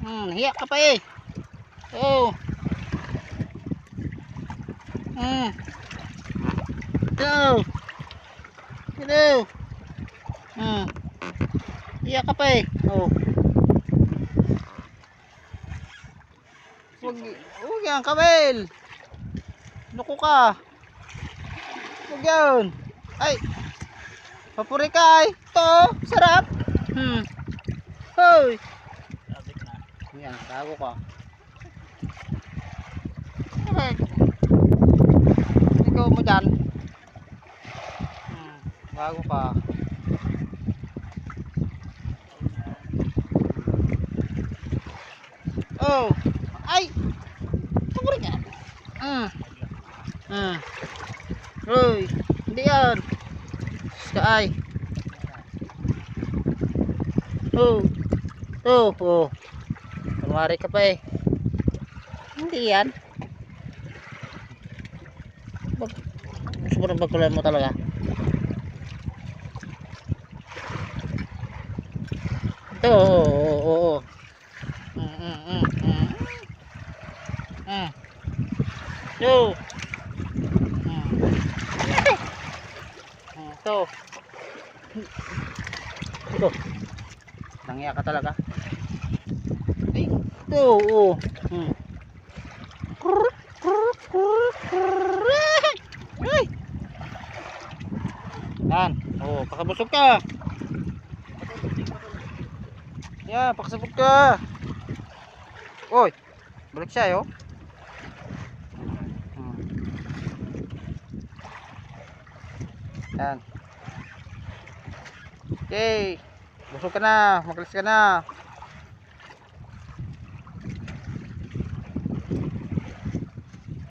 Hiya ka pa eh. Oh. Go. Go. Hiya ka pa eh. Oh. Huwag yan, Kamel. Loko ka. Huwag yan. Ay. Papuri ka ay. Ito, sarap. Hoy. Yan, tago ka. Ikaw mo dyan. Bago ka. Oh. Ay. Papuri ka. Hoy. Hindi yan. Ay. Oh. Oh. Kunwari ka pa eh. Hindi yan. Gusto mo rin bagkulan mo talaga. Ito. Oo. Yo. Ito. Ito. Nangya ka talaga. Ay, ito. Oo. Ay. Yan. Oh, pakabusog ka. Yan, pakasabog ka. Oy. Balik siya, yo. Yan. Okay. Busog ka na, magalis ka na.